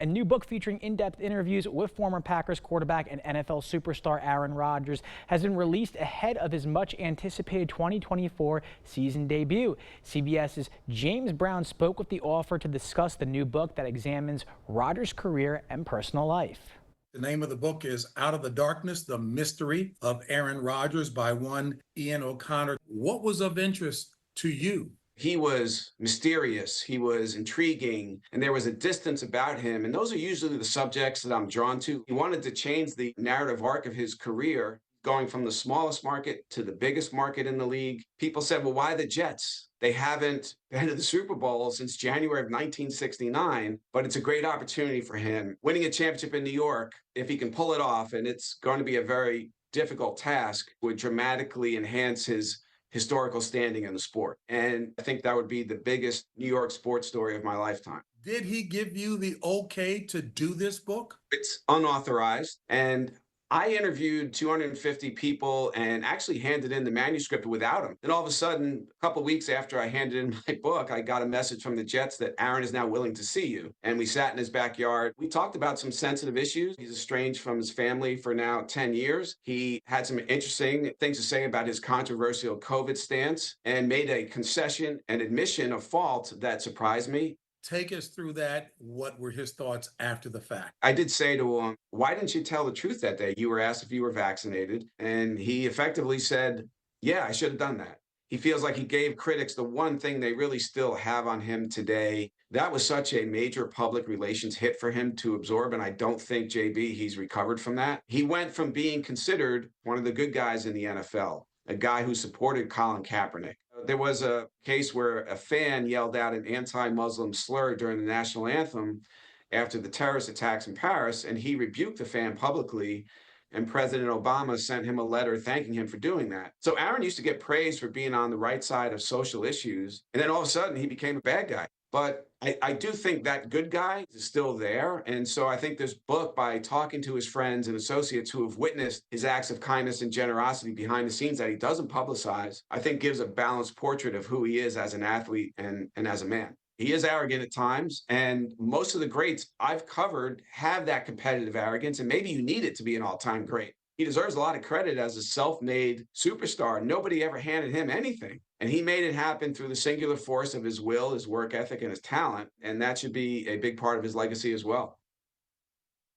A new book featuring in-depth interviews with former Packers quarterback and NFL superstar Aaron Rodgers has been released ahead of his much-anticipated 2024 season debut. CBS's James Brown spoke with the author to discuss the new book that examines Rodgers' career and personal life. The name of the book is Out of the Darkness, The Mystery of Aaron Rodgers by one Ian O'Connor. What was of interest to you? He was mysterious, he was intriguing, and there was a distance about him. And those are usually the subjects that I'm drawn to. He wanted to change the narrative arc of his career, going from the smallest market to the biggest market in the league. People said, well, why the Jets? They haven't been to the Super Bowl since January of 1969, but it's a great opportunity for him. Winning a championship in New York, if he can pull it off, and it's going to be a very difficult task, would dramatically enhance his historical standing in the sport. And I think that would be the biggest New York sports story of my lifetime. Did he give you the okay to do this book? It's unauthorized, and I interviewed 250 people and actually handed in the manuscript without him. Then all of a sudden, a couple of weeks after I handed in my book, I got a message from the Jets that Aaron is now willing to see you. And we sat in his backyard. We talked about some sensitive issues. He's estranged from his family for now 10 years. He had some interesting things to say about his controversial COVID stance and made a concession and admission of fault that surprised me. Take us through that. What were his thoughts after the fact? I did say to him, why didn't you tell the truth that day? You were asked if you were vaccinated. And he effectively said, yeah, I should have done that. He feels like he gave critics the one thing they really still have on him today. That was such a major public relations hit for him to absorb. And I don't think, JB, he's recovered from that. He went from being considered one of the good guys in the NFL, a guy who supported Colin Kaepernick. There was a case where a fan yelled out an anti-Muslim slur during the national anthem after the terrorist attacks in Paris, and he rebuked the fan publicly, and President Obama sent him a letter thanking him for doing that. So Aaron used to get praised for being on the right side of social issues, and then all of a sudden he became a bad guy. But I do think that good guy is still there. And so I think this book, by talking to his friends and associates who have witnessed his acts of kindness and generosity behind the scenes that he doesn't publicize, I think gives a balanced portrait of who he is as an athlete and as a man. He is arrogant at times, and most of the greats I've covered have that competitive arrogance, and maybe you need it to be an all-time great. He deserves a lot of credit as a self-made superstar. Nobody ever handed him anything. And he made it happen through the singular force of his will, his work ethic, and his talent. And that should be a big part of his legacy as well.